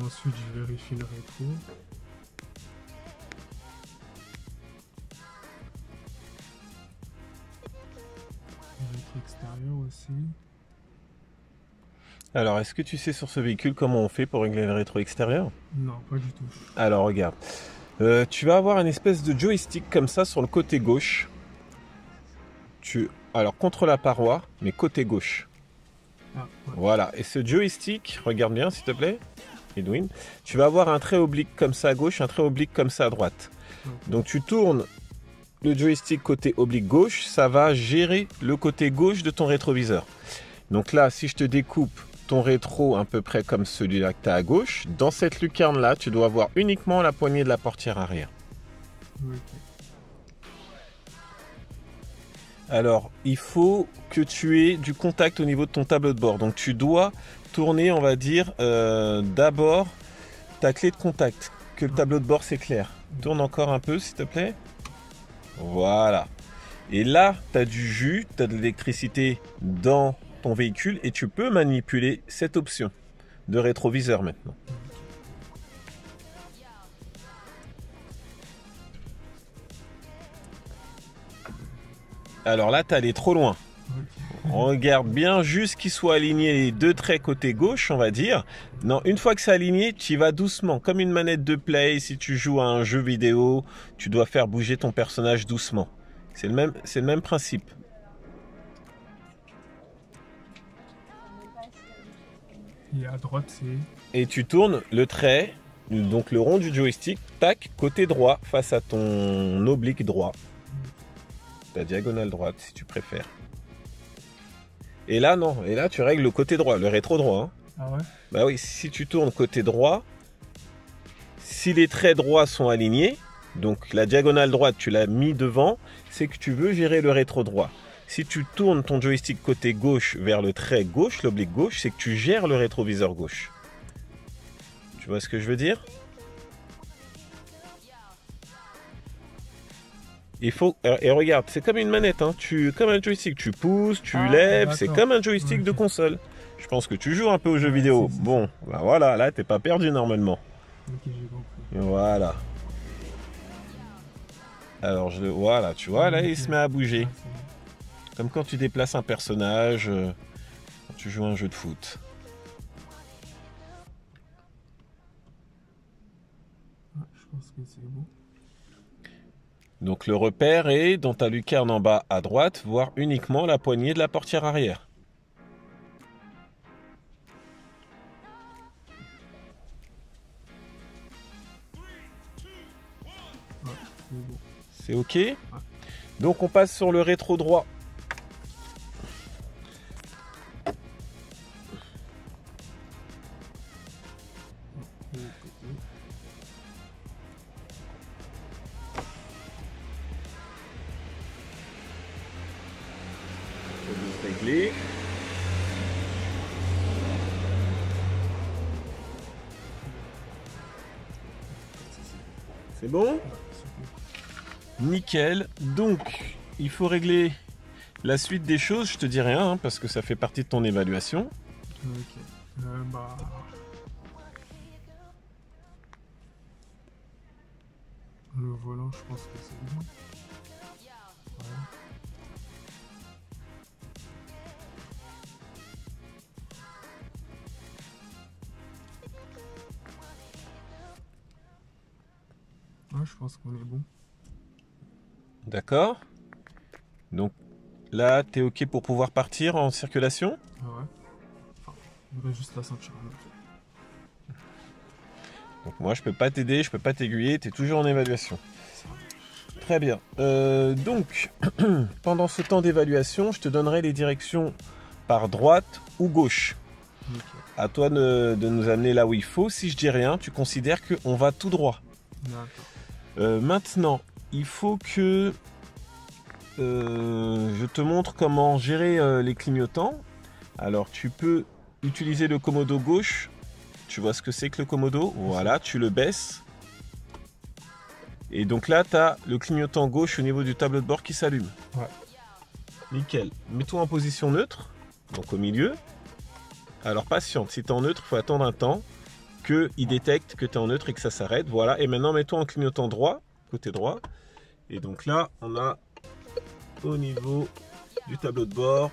Ensuite, je vérifie le rétro. Le rétro extérieur aussi. Alors, est-ce que tu sais sur ce véhicule comment on fait pour régler le rétro extérieur? Non, pas du tout. Alors, regarde. Tu vas avoir une espèce de joystick comme ça sur le côté gauche. Alors, contre la paroi, mais côté gauche. Ah, ouais. Voilà. Et ce joystick, regarde bien s'il te plaît, Edwin. Tu vas avoir un trait oblique comme ça à gauche, un trait oblique comme ça à droite. Ok. Donc, tu tournes le joystick côté oblique gauche, ça va gérer le côté gauche de ton rétroviseur. Donc là, si je te découpe ton rétro à peu près comme celui-là que tu as à gauche, dans cette lucarne-là, tu dois avoir uniquement la poignée de la portière arrière. Ok. Alors, il faut que tu aies du contact au niveau de ton tableau de bord. Donc, tu dois tourner, on va dire, d'abord ta clé de contact, que le tableau de bord s'éclaire. Tourne encore un peu, s'il te plaît. Voilà. Et là, tu as du jus, tu as de l'électricité dans ton véhicule et tu peux manipuler cette option de rétroviseur maintenant. Alors là, tu es allé trop loin. Ok. On regarde bien juste qu'ils soient alignés les deux traits côté gauche, on va dire. Non, une fois que c'est aligné, tu y vas doucement, comme une manette de play. Si tu joues à un jeu vidéo, tu dois faire bouger ton personnage doucement. C'est le même principe. Et à droite, c'est... Et tu tournes le trait, donc le rond du joystick, tac, côté droit, face à ton oblique droit. Ta diagonale droite, si tu préfères. Et là, non. Et là, tu règles le côté droit, le rétro droit. Hein. Ah ouais? Bah oui, si tu tournes côté droit, si les traits droits sont alignés, donc la diagonale droite, tu l'as mis devant, c'est que tu veux gérer le rétro droit. Si tu tournes ton joystick côté gauche vers le trait gauche, l'oblique gauche, c'est que tu gères le rétroviseur gauche. Tu vois ce que je veux dire? Il faut, et regarde, c'est comme une manette, hein. Comme un joystick, tu pousses, tu lèves, c'est comme un joystick de console. Je pense que tu joues un peu aux jeux vidéo. Bon, bah voilà, là t'es pas perdu normalement. Ok, j'ai compris. Voilà. Alors voilà, tu vois, là il se met à bouger. Ah, c'est bon. Comme quand tu déplaces un personnage, quand tu joues à un jeu de foot. Ah, je pense que c'est bon. Donc le repère est dans ta lucarne en bas à droite, voire uniquement la poignée de la portière arrière. Ouais, c'est bon. C'est ok? Donc on passe sur le rétro droit. De l'autre côté. Régler. C'est bon? Ouais, c'est bon. Nickel. Donc, il faut régler la suite des choses. Je te dis rien hein, parce que ça fait partie de ton évaluation. Ok. Bah... Le volant, je pense que c'est bon. Ouais. Ouais, je pense qu'on est bon. D'accord. Donc là, tu es ok pour pouvoir partir en circulation? Ah ouais. Enfin, il me reste juste la ceinture. Donc moi, je peux pas t'aider, je peux pas t'aiguiller, tu es toujours en évaluation. Très bien. Donc, pendant ce temps d'évaluation, je te donnerai les directions par droite ou gauche. Ok. À toi de nous amener là où il faut. Si je dis rien, tu considères qu'on va tout droit. D'accord. Maintenant, il faut que je te montre comment gérer les clignotants. Alors, tu peux utiliser le commodo gauche. Tu vois ce que c'est que le commodo? Voilà, tu le baisses. Et donc là, tu as le clignotant gauche au niveau du tableau de bord qui s'allume. Ouais. Nickel. Mets-toi en position neutre, donc au milieu. Alors patiente, si tu es en neutre, il faut attendre un temps qu'il détecte que tu es en neutre et que ça s'arrête. Voilà, et maintenant mets-toi en clignotant droit, côté droit. Et donc là, on a au niveau du tableau de bord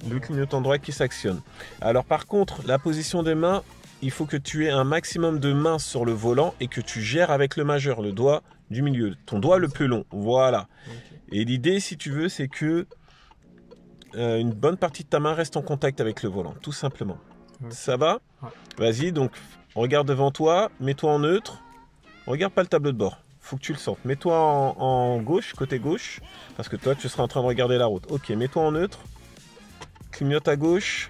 le clignotant droit qui s'actionne. Alors par contre, la position des mains, il faut que tu aies un maximum de mains sur le volant et que tu gères avec le majeur, le doigt du milieu, ton doigt le plus long. Voilà. Et l'idée, si tu veux, c'est que une bonne partie de ta main reste en contact avec le volant, tout simplement. Ça va? Vas-y, donc regarde devant toi, mets-toi en neutre. Regarde pas le tableau de bord, faut que tu le sentes. Mets-toi en gauche, côté gauche, parce que toi, tu seras en train de regarder la route. Ok, mets-toi en neutre. Clignote à gauche.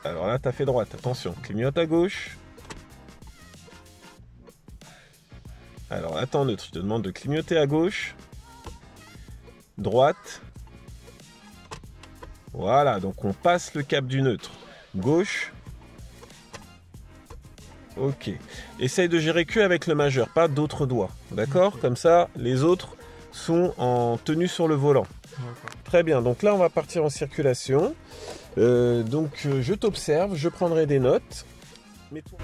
Alors là, tu as fait droite, attention. Clignote à gauche. Alors là, t'es en neutre. Je te demande de clignoter à gauche. Droite. Voilà, donc on passe le cap du neutre. Gauche. Ok. Essaye de gérer que avec le majeur, pas d'autres doigts. D'accord? Comme ça, les autres sont en tenue sur le volant. Très bien, donc là on va partir en circulation. Je t'observe, je prendrai des notes. Mets-toi...